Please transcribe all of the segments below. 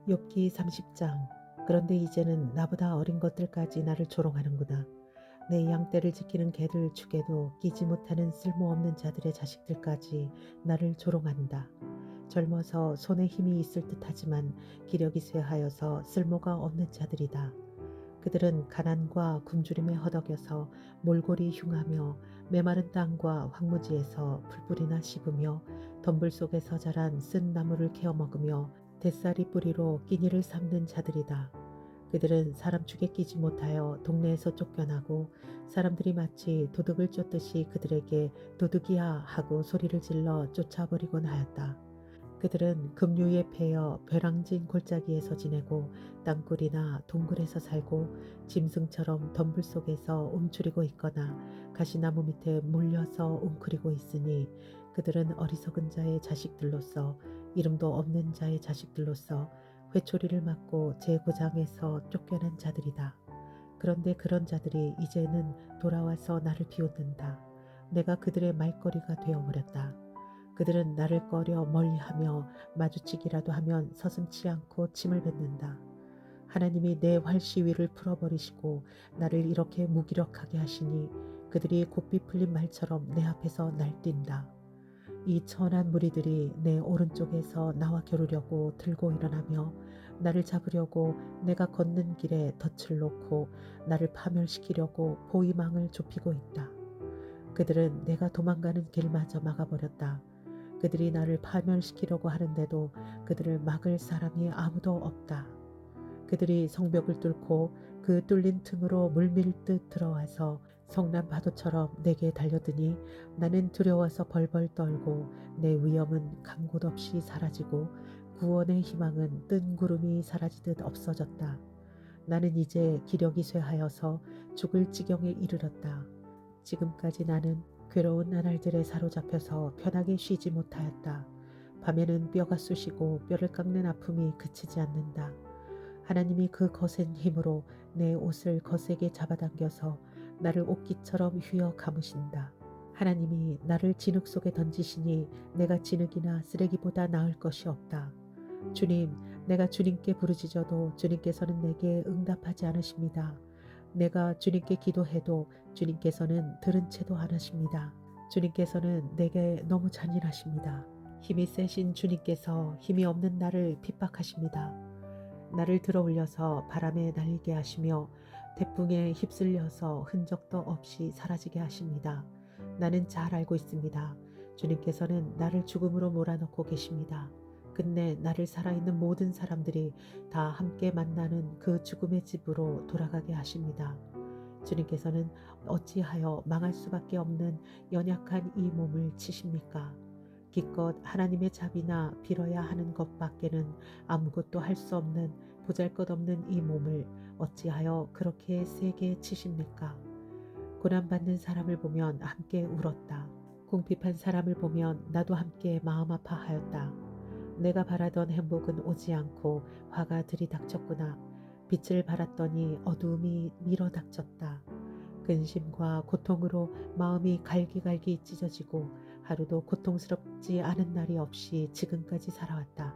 욥기 30장. 그런데 이제는 나보다 어린 것들까지 나를 조롱하는구나. 내 양떼를 지키는 개들 축에도 끼지 못하는 쓸모없는 자들의 자식들까지 나를 조롱한다. 젊어서 손에 힘이 있을 듯하지만 기력이 쇠하여서 쓸모가 없는 자들이다. 그들은 가난과 굶주림에 허덕여서 몰골이 흉하며 메마른 땅과 황무지에서 풀뿌리나 씹으며 덤불 속에서 자란 쓴 나무를 캐어 먹으며 뱃살이 뿌리로 끼니를 삼는 자들이다. 그들은 사람 축에 끼지 못하여 동네에서 쫓겨나고 사람들이 마치 도둑을 쫓듯이 그들에게 도둑이야 하고 소리를 질러 쫓아버리곤 하였다. 그들은 급류에 패여 벼랑진 골짜기에서 지내고 땅굴이나 동굴에서 살고 짐승처럼 덤불 속에서 움츠리고 있거나 가시나무 밑에 몰려서 웅크리고 있으니 그들은 어리석은 자의 자식들로서 이름도 없는 자의 자식들로서 회초리를 맞고 제고장에서 쫓겨난 자들이다. 그런데 그런 자들이 이제는 돌아와서 나를 비웃는다. 내가 그들의 말거리가 되어버렸다. 그들은 나를 꺼려 멀리하며 마주치기라도 하면 서슴지 않고 침을 뱉는다. 하나님이 내 활시위를 풀어버리시고 나를 이렇게 무기력하게 하시니 그들이 곱비 풀린 말처럼 내 앞에서 날뛴다. 이 천한 무리들이 내 오른쪽에서 나와 겨루려고 들고 일어나며 나를 잡으려고 내가 걷는 길에 덫을 놓고 나를 파멸시키려고 보위망을 좁히고 있다. 그들은 내가 도망가는 길마저 막아버렸다. 그들이 나를 파멸시키려고 하는데도 그들을 막을 사람이 아무도 없다. 그들이 성벽을 뚫고 그 뚫린 틈으로 물밀듯 들어와서 성난 파도처럼 내게 달려드니 나는 두려워서 벌벌 떨고 내 위엄은 간 곳 없이 사라지고 구원의 희망은 뜬 구름이 사라지듯 없어졌다. 나는 이제 기력이 쇠하여서 죽을 지경에 이르렀다. 지금까지 나는 괴로운 나날들에 사로잡혀서 편하게 쉬지 못하였다. 밤에는 뼈가 쑤시고 뼈를 깎는 아픔이 그치지 않는다. 하나님이 그 거센 힘으로 내 옷을 거세게 잡아당겨서 나를 옷깃처럼 휘어 감으신다. 하나님이 나를 진흙 속에 던지시니 내가 진흙이나 쓰레기보다 나을 것이 없다. 주님, 내가 주님께 부르짖어도 주님께서는 내게 응답하지 않으십니다. 내가 주님께 기도해도 주님께서는 들은 채도 안 하십니다. 주님께서는 내게 너무 잔인하십니다. 힘이 세신 주님께서 힘이 없는 나를 핍박하십니다. 나를 들어 올려서 바람에 날리게 하시며 태풍에 휩쓸려서 흔적도 없이 사라지게 하십니다. 나는 잘 알고 있습니다. 주님께서는 나를 죽음으로 몰아넣고 계십니다. 끝내 나를 살아있는 모든 사람들이 다 함께 만나는 그 죽음의 집으로 돌아가게 하십니다. 주님께서는 어찌하여 망할 수밖에 없는 연약한 이 몸을 치십니까? 기껏 하나님의 자비나 빌어야 하는 것밖에는 아무것도 할 수 없는 보잘것없는 이 몸을 어찌하여 그렇게 세게 치십니까? 고난받는 사람을 보면 함께 울었다. 궁핍한 사람을 보면 나도 함께 마음 아파하였다. 내가 바라던 행복은 오지 않고 화가 들이닥쳤구나. 빛을 발았더니 어두움이 밀어닥쳤다. 근심과 고통으로 마음이 갈기갈기 찢어지고 하루도 고통스럽지 않은 날이 없이 지금까지 살아왔다.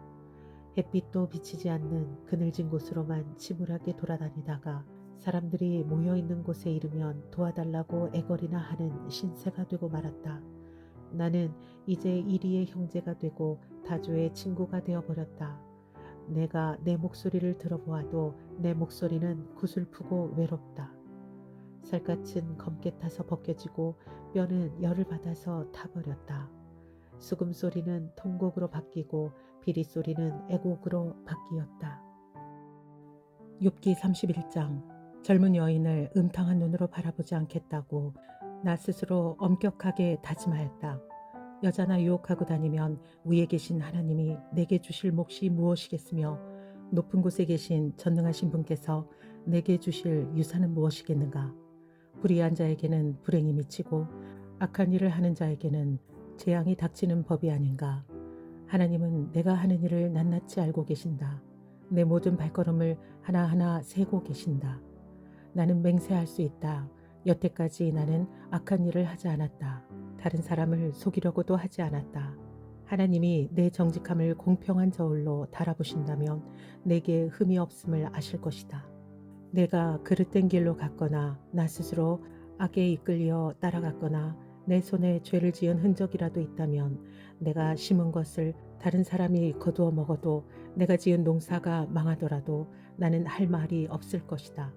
햇빛도 비치지 않는 그늘진 곳으로만 침울하게 돌아다니다가 사람들이 모여있는 곳에 이르면 도와달라고 애걸이나 하는 신세가 되고 말았다. 나는 이제 이리의 형제가 되고 다주의 친구가 되어버렸다. 내가 내 목소리를 들어보아도 내 목소리는 구슬프고 외롭다. 살갗은 검게 타서 벗겨지고 뼈는 열을 받아서 타버렸다. 수금소리는 통곡으로 바뀌고 비리소리는 애곡으로 바뀌었다. 욥기 31장. 젊은 여인을 음탕한 눈으로 바라보지 않겠다고 나 스스로 엄격하게 다짐하였다. 여자나 유혹하고 다니면 위에 계신 하나님이 내게 주실 몫이 무엇이겠으며 높은 곳에 계신 전능하신 분께서 내게 주실 유산은 무엇이겠는가. 불의한 자에게는 불행이 미치고 악한 일을 하는 자에게는 재앙이 닥치는 법이 아닌가. 하나님은 내가 하는 일을 낱낱이 알고 계신다. 내 모든 발걸음을 하나하나 세고 계신다. 나는 맹세할 수 있다. 여태까지 나는 악한 일을 하지 않았다. 다른 사람을 속이려고도 하지 않았다. 하나님이 내 정직함을 공평한 저울로 달아보신다면 내게 흠이 없음을 아실 것이다. 내가 그릇된 길로 갔거나 나 스스로 악에 이끌려 따라갔거나 내 손에 죄를 지은 흔적이라도 있다면 내가 심은 것을 다른 사람이 거두어 먹어도 내가 지은 농사가 망하더라도 나는 할 말이 없을 것이다.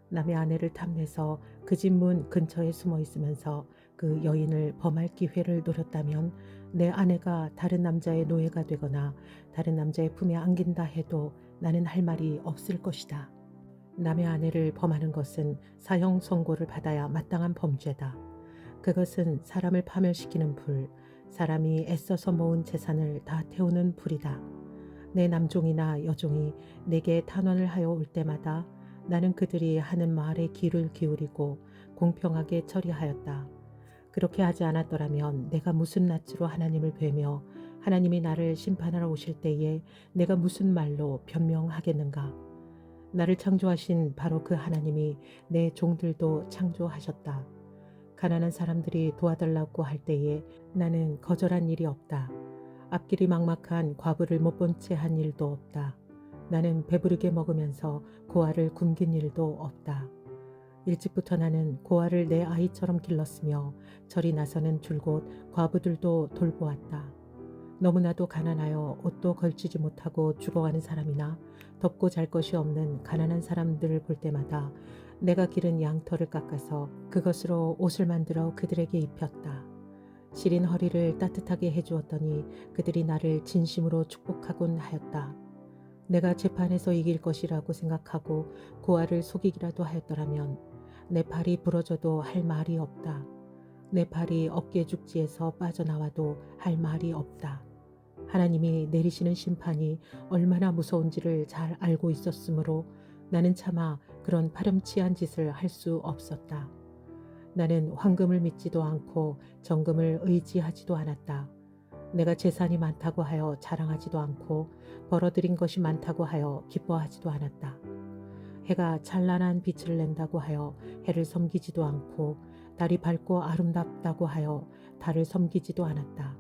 남의 아내를 탐내서 그 집 문 근처에 숨어 있으면서 그 여인을 범할 기회를 노렸다면 내 아내가 다른 남자의 노예가 되거나 다른 남자의 품에 안긴다 해도 나는 할 말이 없을 것이다. 남의 아내를 범하는 것은 사형 선고를 받아야 마땅한 범죄다. 그것은 사람을 파멸시키는 불, 사람이 애써서 모은 재산을 다 태우는 불이다. 내 남종이나 여종이 내게 탄원을 하여 올 때마다 나는 그들이 하는 말에 귀를 기울이고 공평하게 처리하였다. 그렇게 하지 않았더라면 내가 무슨 낯으로 하나님을 뵈며 하나님이 나를 심판하러 오실 때에 내가 무슨 말로 변명하겠는가. 나를 창조하신 바로 그 하나님이 내 종들도 창조하셨다. 가난한 사람들이 도와달라고 할 때에 나는 거절한 일이 없다. 앞길이 막막한 과부를 못 본 채 한 일도 없다. 나는 배부르게 먹으면서 고아를 굶긴 일도 없다. 일찍부터 나는 고아를 내 아이처럼 길렀으며 절이 나서는 줄곧 과부들도 돌보았다. 너무나도 가난하여 옷도 걸치지 못하고 죽어가는 사람이나 덮고 잘 것이 없는 가난한 사람들을 볼 때마다 내가 기른 양털을 깎아서 그것으로 옷을 만들어 그들에게 입혔다. 시린 허리를 따뜻하게 해주었더니 그들이 나를 진심으로 축복하곤 하였다. 내가 재판에서 이길 것이라고 생각하고 고아를 속이기라도 하였더라면 내 팔이 부러져도 할 말이 없다. 내 팔이 어깨 죽지에서 빠져나와도 할 말이 없다. 하나님이 내리시는 심판이 얼마나 무서운지를 잘 알고 있었으므로 나는 차마 그런 파렴치한 짓을 할 수 없었다. 나는 황금을 믿지도 않고 정금을 의지하지도 않았다. 내가 재산이 많다고 하여 자랑하지도 않고 벌어들인 것이 많다고 하여 기뻐하지도 않았다. 해가 찬란한 빛을 낸다고 하여 해를 섬기지도 않고 달이 밝고 아름답다고 하여 달을 섬기지도 않았다.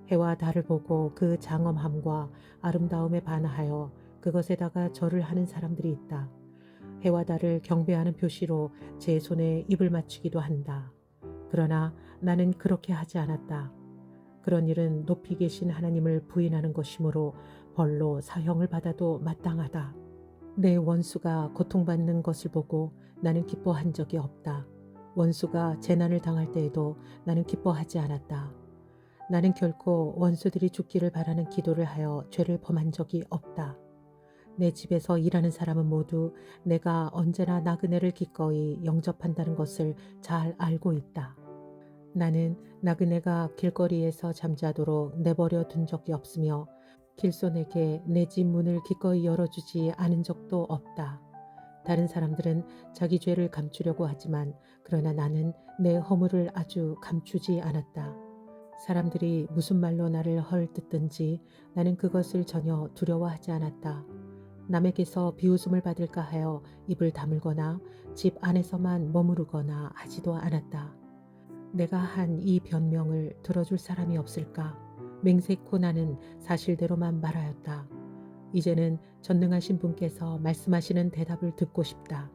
해와 달을 보고 그 장엄함과 아름다움에 반하여 그것에다가 절을 하는 사람들이 있다. 해와 달을 경배하는 표시로 제 손에 입을 맞추기도 한다. 그러나 나는 그렇게 하지 않았다. 그런 일은 높이 계신 하나님을 부인하는 것이므로 벌로 사형을 받아도 마땅하다. 내 원수가 고통받는 것을 보고 나는 기뻐한 적이 없다. 원수가 재난을 당할 때에도 나는 기뻐하지 않았다. 나는 결코 원수들이 죽기를 바라는 기도를 하여 죄를 범한 적이 없다. 내 집에서 일하는 사람은 모두 내가 언제나 나그네를 기꺼이 영접한다는 것을 잘 알고 있다. 나는 나그네가 길거리에서 잠자도록 내버려 둔 적이 없으며 길손에게 내 집 문을 기꺼이 열어주지 않은 적도 없다. 다른 사람들은 자기 죄를 감추려고 하지만 그러나 나는 내 허물을 아주 감추지 않았다. 사람들이 무슨 말로 나를 헐뜯든지 나는 그것을 전혀 두려워하지 않았다. 남에게서 비웃음을 받을까 하여 입을 다물거나 집 안에서만 머무르거나 하지도 않았다. 내가 한 이 변명을 들어줄 사람이 없을까? 맹세코 나는 사실대로만 말하였다. 이제는 전능하신 분께서 말씀하시는 대답을 듣고 싶다.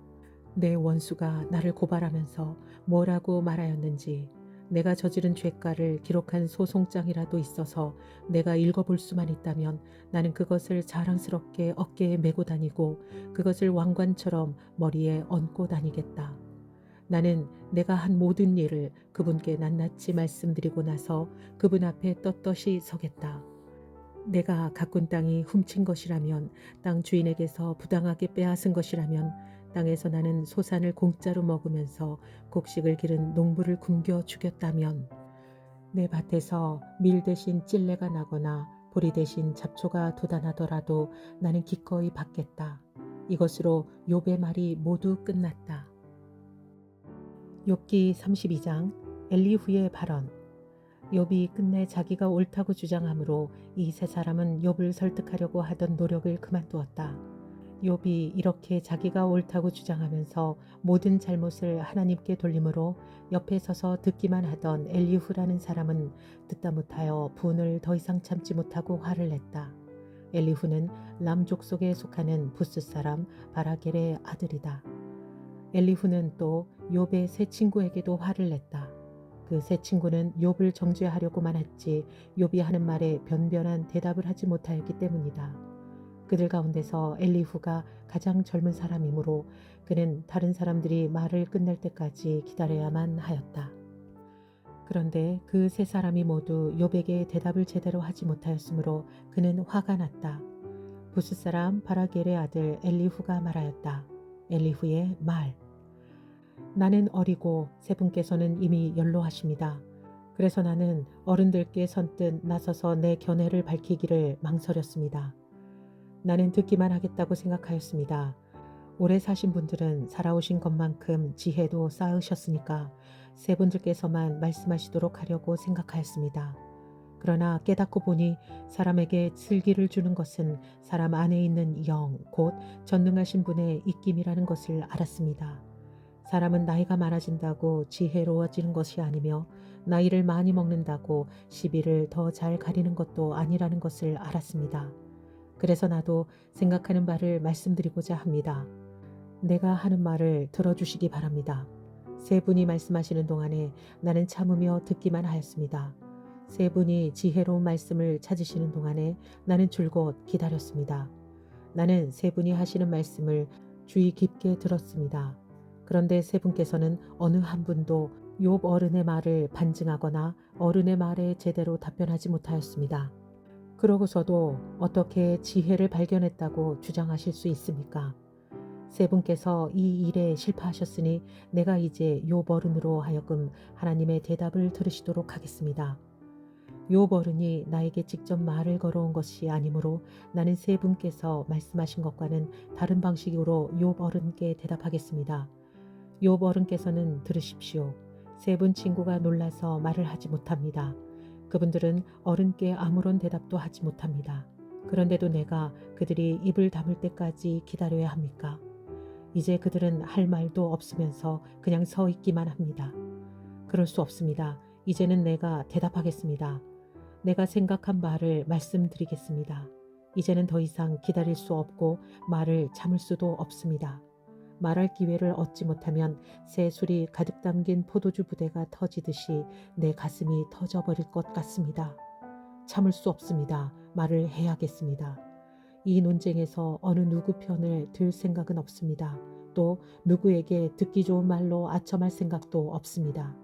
내 원수가 나를 고발하면서 뭐라고 말하였는지, 내가 저지른 죄가를 기록한 소송장이라도 있어서 내가 읽어볼 수만 있다면 나는 그것을 자랑스럽게 어깨에 메고 다니고 그것을 왕관처럼 머리에 얹고 다니겠다. 나는 내가 한 모든 일을 그분께 낱낱이 말씀드리고 나서 그분 앞에 떳떳이 서겠다. 내가 가꾼 땅이 훔친 것이라면, 땅 주인에게서 부당하게 빼앗은 것이라면 땅에서 나는 소산을 공짜로 먹으면서 곡식을 기른 농부를 굶겨 죽였다면, 내 밭에서 밀 대신 찔레가 나거나 보리 대신 잡초가 돋아나더라도 나는 기꺼이 받겠다. 이것으로 욥의 말이 모두 끝났다. 욥기 32장 엘리후의 발언. 욥이 끝내 자기가 옳다고 주장하므로 이 세 사람은 욥을 설득하려고 하던 노력을 그만두었다. 욥이 이렇게 자기가 옳다고 주장하면서 모든 잘못을 하나님께 돌림으로 옆에 서서 듣기만 하던 엘리후라는 사람은 듣다 못하여 분을 더 이상 참지 못하고 화를 냈다. 엘리후는 람 족속에 속하는 부스 사람 바라겔의 아들이다. 엘리후는 또 욥의 세 친구에게도 화를 냈다. 그 세 친구는 욥을 정죄하려고만 했지 욥이 하는 말에 변변한 대답을 하지 못하였기 때문이다. 그들 가운데서 엘리후가 가장 젊은 사람이므로 그는 다른 사람들이 말을 끝낼 때까지 기다려야만 하였다. 그런데 그 세 사람이 모두 욥에게 대답을 제대로 하지 못하였으므로 그는 화가 났다. 부스 사람 바라겔의 아들 엘리후가 말하였다. 엘리후의 말. 나는 어리고 세 분께서는 이미 연로하십니다. 그래서 나는 어른들께 선뜻 나서서 내 견해를 밝히기를 망설였습니다. 나는 듣기만 하겠다고 생각하였습니다. 오래 사신 분들은 살아오신 것만큼 지혜도 쌓으셨으니까 세 분들께서만 말씀하시도록 하려고 생각하였습니다. 그러나 깨닫고 보니 사람에게 슬기를 주는 것은 사람 안에 있는 영, 곧 전능하신 분의 입김이라는 것을 알았습니다. 사람은 나이가 많아진다고 지혜로워지는 것이 아니며 나이를 많이 먹는다고 시비를 더 잘 가리는 것도 아니라는 것을 알았습니다. 그래서 나도 생각하는 바를 말씀드리고자 합니다. 내가 하는 말을 들어주시기 바랍니다. 세 분이 말씀하시는 동안에 나는 참으며 듣기만 하였습니다. 세 분이 지혜로운 말씀을 찾으시는 동안에 나는 줄곧 기다렸습니다. 나는 세 분이 하시는 말씀을 주의 깊게 들었습니다. 그런데 세 분께서는 어느 한 분도 욥 어른의 말을 반증하거나 어른의 말에 제대로 답변하지 못하였습니다. 그러고서도 어떻게 지혜를 발견했다고 주장하실 수 있습니까? 세 분께서 이 일에 실패하셨으니 내가 이제 욥 어른으로 하여금 하나님의 대답을 들으시도록 하겠습니다. 욥 어른이 나에게 직접 말을 걸어온 것이 아니므로 나는 세 분께서 말씀하신 것과는 다른 방식으로 욥 어른께 대답하겠습니다. 욥 어른께서는 들으십시오. 세 분 친구가 놀라서 말을 하지 못합니다. 그분들은 어른께 아무런 대답도 하지 못합니다. 그런데도 내가 그들이 입을 다물 때까지 기다려야 합니까? 이제 그들은 할 말도 없으면서 그냥 서 있기만 합니다. 그럴 수 없습니다. 이제는 내가 대답하겠습니다. 내가 생각한 말을 말씀드리겠습니다. 이제는 더 이상 기다릴 수 없고 말을 참을 수도 없습니다. 말할 기회를 얻지 못하면 새 술이 가득 담긴 포도주 부대가 터지듯이 내 가슴이 터져버릴 것 같습니다. 참을 수 없습니다. 말을 해야겠습니다. 이 논쟁에서 어느 누구 편을 들 생각은 없습니다. 또 누구에게 듣기 좋은 말로 아첨할 생각도 없습니다.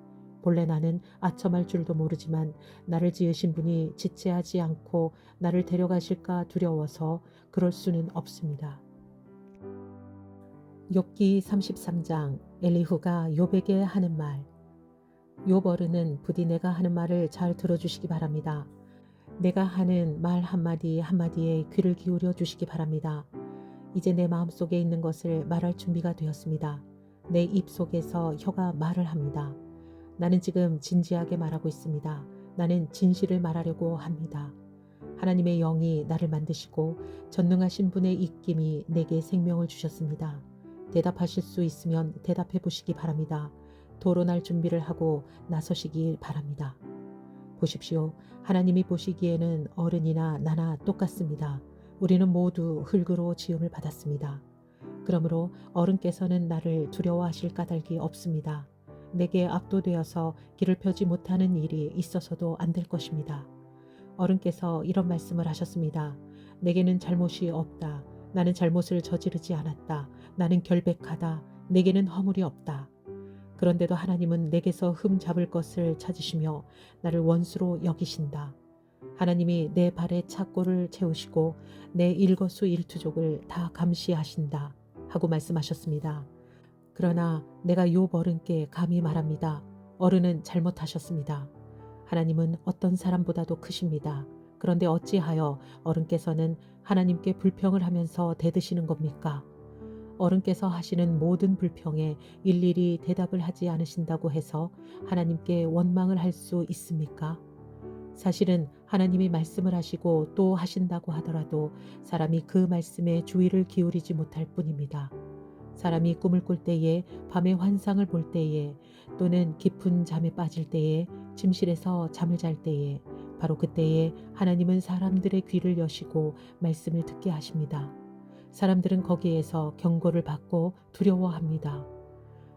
본래 나는 아첨할 줄도 모르지만 나를 지으신 분이 지체하지 않고 나를 데려가실까 두려워서 그럴 수는 없습니다. 욥기 33장 엘리후가 욥에게 하는 말. 욥 어른은 부디 내가 하는 말을 잘 들어주시기 바랍니다. 내가 하는 말 한마디 한마디에 귀를 기울여 주시기 바랍니다. 이제 내 마음속에 있는 것을 말할 준비가 되었습니다. 내 입 속에서 혀가 말을 합니다. 나는 지금 진지하게 말하고 있습니다. 나는 진실을 말하려고 합니다. 하나님의 영이 나를 만드시고 전능하신 분의 입김이 내게 생명을 주셨습니다. 대답하실 수 있으면 대답해 보시기 바랍니다. 토론할 준비를 하고 나서시길 바랍니다. 보십시오. 하나님이 보시기에는 어른이나 나나 똑같습니다. 우리는 모두 흙으로 지음을 받았습니다. 그러므로 어른께서는 나를 두려워하실 까닭이 없습니다. 내게 압도되어서 길을 펴지 못하는 일이 있어서도 안 될 것입니다. 어른께서 이런 말씀을 하셨습니다. 내게는 잘못이 없다. 나는 잘못을 저지르지 않았다. 나는 결백하다. 내게는 허물이 없다. 그런데도 하나님은 내게서 흠 잡을 것을 찾으시며 나를 원수로 여기신다. 하나님이 내 발에 착고를 채우시고 내 일거수일투족을 다 감시하신다. 하고 말씀하셨습니다. 그러나 내가 욥 어른께 감히 말합니다. 어른은 잘못하셨습니다. 하나님은 어떤 사람보다도 크십니다. 그런데 어찌하여 어른께서는 하나님께 불평을 하면서 대드시는 겁니까? 어른께서 하시는 모든 불평에 일일이 대답을 하지 않으신다고 해서 하나님께 원망을 할 수 있습니까? 사실은 하나님이 말씀을 하시고 또 하신다고 하더라도 사람이 그 말씀에 주의를 기울이지 못할 뿐입니다. 사람이 꿈을 꿀 때에, 밤에 환상을 볼 때에, 또는 깊은 잠에 빠질 때에, 침실에서 잠을 잘 때에, 바로 그때에 하나님은 사람들의 귀를 여시고 말씀을 듣게 하십니다. 사람들은 거기에서 경고를 받고 두려워합니다.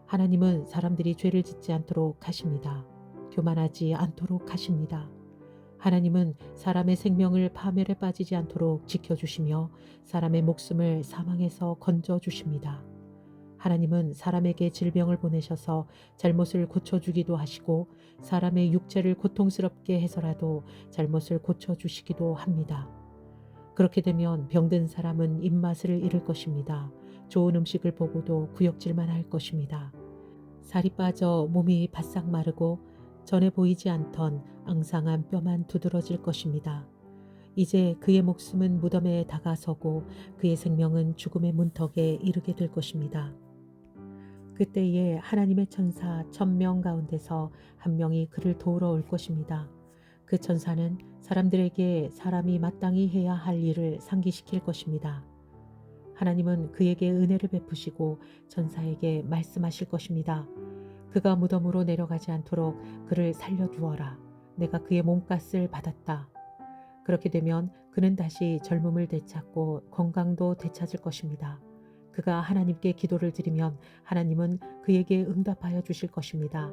하나님은 사람들이 죄를 짓지 않도록 하십니다. 교만하지 않도록 하십니다. 하나님은 사람의 생명을 파멸에 빠지지 않도록 지켜주시며 사람의 목숨을 사망에서 건져주십니다. 하나님은 사람에게 질병을 보내셔서 잘못을 고쳐주기도 하시고 사람의 육체를 고통스럽게 해서라도 잘못을 고쳐주시기도 합니다. 그렇게 되면 병든 사람은 입맛을 잃을 것입니다. 좋은 음식을 보고도 구역질만 할 것입니다. 살이 빠져 몸이 바싹 마르고 전에 보이지 않던 앙상한 뼈만 두드러질 것입니다. 이제 그의 목숨은 무덤에 다가서고 그의 생명은 죽음의 문턱에 이르게 될 것입니다. 그때에 하나님의 천사 1000명 가운데서 한 명이 그를 도우러 올 것입니다. 그 천사는 사람들에게 사람이 마땅히 해야 할 일을 상기시킬 것입니다. 하나님은 그에게 은혜를 베푸시고 천사에게 말씀하실 것입니다. 그가 무덤으로 내려가지 않도록 그를 살려두어라. 내가 그의 몸값을 받았다. 그렇게 되면 그는 다시 젊음을 되찾고 건강도 되찾을 것입니다. 그가 하나님께 기도를 드리면 하나님은 그에게 응답하여 주실 것입니다.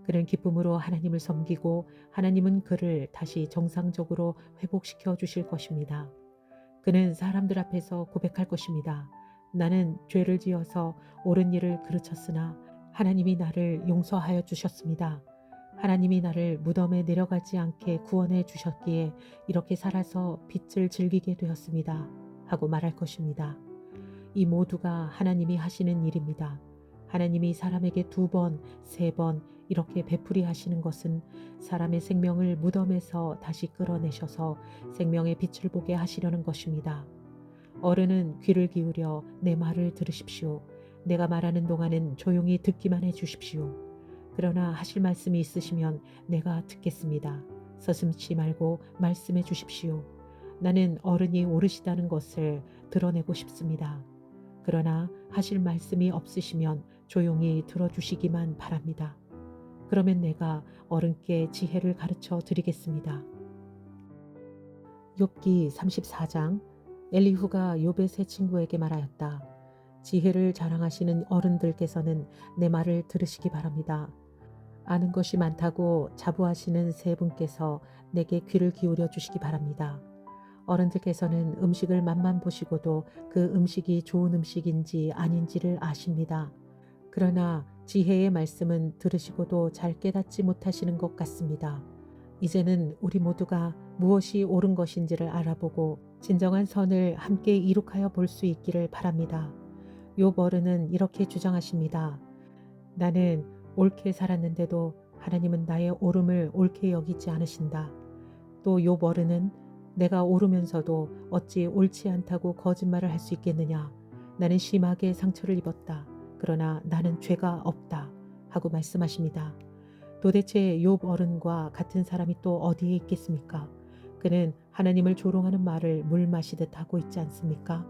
그는 기쁨으로 하나님을 섬기고 하나님은 그를 다시 정상적으로 회복시켜 주실 것입니다. 그는 사람들 앞에서 고백할 것입니다. 나는 죄를 지어서 옳은 일을 그르쳤으나 하나님이 나를 용서하여 주셨습니다. 하나님이 나를 무덤에 내려가지 않게 구원해 주셨기에 이렇게 살아서 빛을 즐기게 되었습니다. 하고 말할 것입니다. 이 모두가 하나님이 하시는 일입니다. 하나님이 사람에게 2번, 3번 이렇게 베풀이 하시는 것은 사람의 생명을 무덤에서 다시 끌어내셔서 생명의 빛을 보게 하시려는 것입니다. 어른은 귀를 기울여 내 말을 들으십시오. 내가 말하는 동안은 조용히 듣기만 해 주십시오. 그러나 하실 말씀이 있으시면 내가 듣겠습니다. 서슴지 말고 말씀해 주십시오. 나는 어른이 오르시다는 것을 드러내고 싶습니다. 그러나 하실 말씀이 없으시면 조용히 들어주시기만 바랍니다. 그러면 내가 어른께 지혜를 가르쳐 드리겠습니다. 욥기 34장. 엘리후가 욥의 세 친구에게 말하였다. 지혜를 자랑하시는 어른들께서는 내 말을 들으시기 바랍니다. 아는 것이 많다고 자부하시는 세 분께서 내게 귀를 기울여 주시기 바랍니다. 어른들께서는 음식을 맛만 보시고도 그 음식이 좋은 음식인지 아닌지를 아십니다. 그러나 지혜의 말씀은 들으시고도 잘 깨닫지 못하시는 것 같습니다. 이제는 우리 모두가 무엇이 옳은 것인지를 알아보고 진정한 선을 함께 이룩하여 볼 수 있기를 바랍니다. 욥 어른은 이렇게 주장하십니다. 나는 옳게 살았는데도 하나님은 나의 옳음을 옳게 여기지 않으신다. 또 욥 어른은 내가 옳으면서도 어찌 옳지 않다고 거짓말을 할 수 있겠느냐. 나는 심하게 상처를 입었다. 그러나 나는 죄가 없다. 하고 말씀하십니다. 도대체 욥 어른과 같은 사람이 또 어디에 있겠습니까? 그는 하나님을 조롱하는 말을 물 마시듯 하고 있지 않습니까?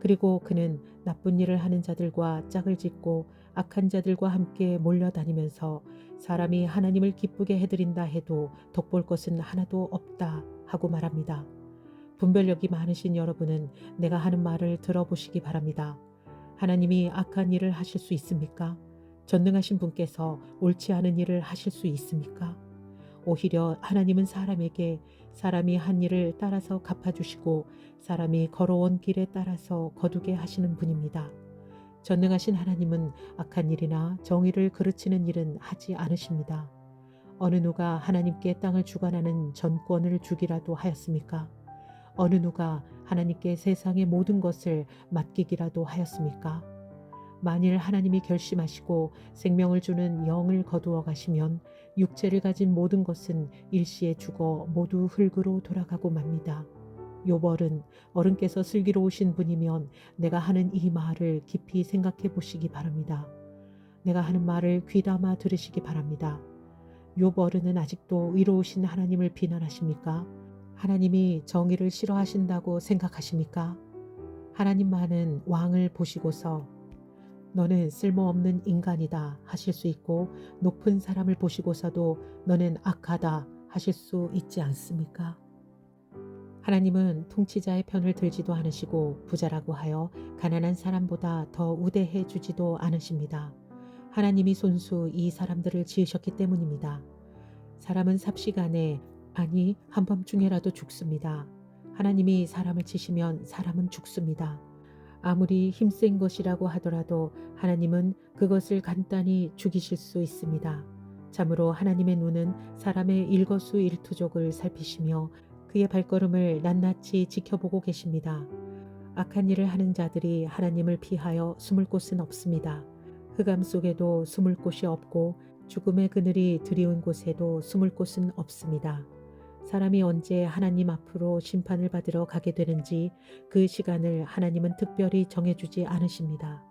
그리고 그는 나쁜 일을 하는 자들과 짝을 짓고 악한 자들과 함께 몰려다니면서 사람이 하나님을 기쁘게 해드린다 해도 덕볼 것은 하나도 없다 하고 말합니다. 분별력이 많으신 여러분은 내가 하는 말을 들어보시기 바랍니다. 하나님이 악한 일을 하실 수 있습니까? 전능하신 분께서 옳지 않은 일을 하실 수 있습니까? 오히려 하나님은 사람에게 사람이 한 일을 따라서 갚아주시고 사람이 걸어온 길에 따라서 거두게 하시는 분입니다. 전능하신 하나님은 악한 일이나 정의를 그르치는 일은 하지 않으십니다. 어느 누가 하나님께 땅을 주관하는 전권을 주기라도 하였습니까? 어느 누가 하나님께 세상의 모든 것을 맡기기라도 하였습니까? 만일 하나님이 결심하시고 생명을 주는 영을 거두어 가시면 육체를 가진 모든 것은 일시에 죽어 모두 흙으로 돌아가고 맙니다. 욥 어른께서 슬기로우신 분이면 내가 하는 이 말을 깊이 생각해 보시기 바랍니다. 내가 하는 말을 귀담아 들으시기 바랍니다. 욥 어른은 아직도 의로우신 하나님을 비난하십니까? 하나님이 정의를 싫어하신다고 생각하십니까? 하나님만은 왕을 보시고서 너는 쓸모없는 인간이다 하실 수 있고, 높은 사람을 보시고서도 너는 악하다 하실 수 있지 않습니까? 하나님은 통치자의 편을 들지도 않으시고 부자라고 하여 가난한 사람보다 더 우대해 주지도 않으십니다. 하나님이 손수 이 사람들을 지으셨기 때문입니다. 사람은 삽시간에, 아니 한밤중에라도 죽습니다. 하나님이 사람을 치시면 사람은 죽습니다. 아무리 힘센 것이라고 하더라도 하나님은 그것을 간단히 죽이실 수 있습니다. 참으로 하나님의 눈은 사람의 일거수일투족을 살피시며 그의 발걸음을 낱낱이 지켜보고 계십니다. 악한 일을 하는 자들이 하나님을 피하여 숨을 곳은 없습니다. 흑암 속에도 숨을 곳이 없고 죽음의 그늘이 드리운 곳에도 숨을 곳은 없습니다. 사람이 언제 하나님 앞으로 심판을 받으러 가게 되는지 그 시간을 하나님은 특별히 정해주지 않으십니다.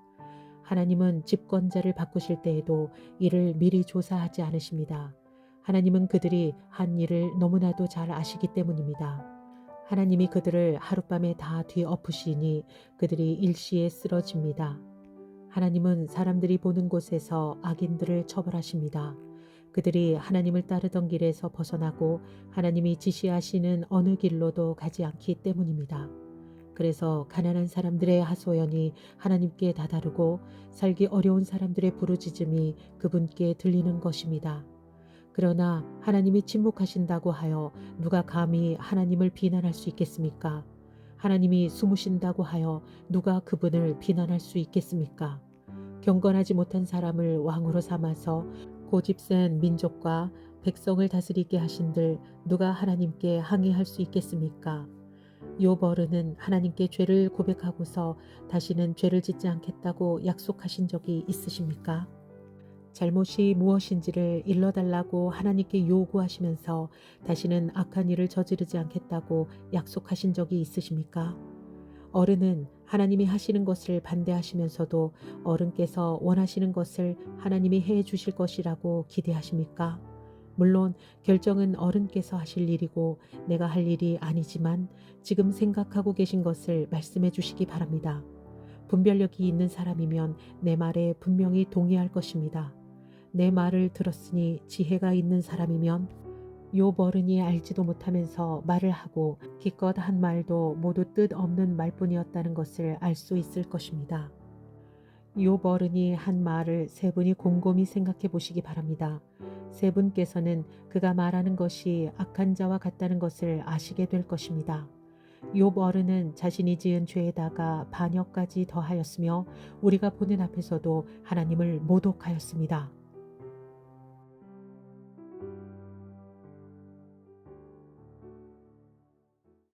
하나님은 집권자를 바꾸실 때에도 이를 미리 조사하지 않으십니다. 하나님은 그들이 한 일을 너무나도 잘 아시기 때문입니다. 하나님이 그들을 하룻밤에 다 뒤엎으시니 그들이 일시에 쓰러집니다. 하나님은 사람들이 보는 곳에서 악인들을 처벌하십니다. 그들이 하나님을 따르던 길에서 벗어나고 하나님이 지시하시는 어느 길로도 가지 않기 때문입니다. 그래서 가난한 사람들의 하소연이 하나님께 다다르고 살기 어려운 사람들의 부르짖음이 그분께 들리는 것입니다. 그러나 하나님이 침묵하신다고 하여 누가 감히 하나님을 비난할 수 있겠습니까? 하나님이 숨으신다고 하여 누가 그분을 비난할 수 있겠습니까? 경건하지 못한 사람을 왕으로 삼아서 고집센 민족과 백성을 다스리게 하신들 누가 하나님께 항의할 수 있겠습니까? 욥 어른은 하나님께 죄를 고백하고서 다시는 죄를 짓지 않겠다고 약속하신 적이 있으십니까? 잘못이 무엇인지를 일러달라고 하나님께 요구하시면서 다시는 악한 일을 저지르지 않겠다고 약속하신 적이 있으십니까? 어른은 하나님이 하시는 것을 반대하시면서도 어른께서 원하시는 것을 하나님이 해 주실 것이라고 기대하십니까? 물론 결정은 어른께서 하실 일이고 내가 할 일이 아니지만 지금 생각하고 계신 것을 말씀해 주시기 바랍니다. 분별력이 있는 사람이면 내 말에 분명히 동의할 것입니다. 내 말을 들었으니 지혜가 있는 사람이면 욥 어른이 알지도 못하면서 말을 하고 기껏 한 말도 모두 뜻 없는 말뿐이었다는 것을 알 수 있을 것입니다. 욥 어른이 한 말을 세 분이 곰곰이 생각해 보시기 바랍니다. 세 분께서는 그가 말하는 것이 악한 자와 같다는 것을 아시게 될 것입니다. 욥 어른은 자신이 지은 죄에다가 반역까지 더하였으며 우리가 보는 앞에서도 하나님을 모독하였습니다.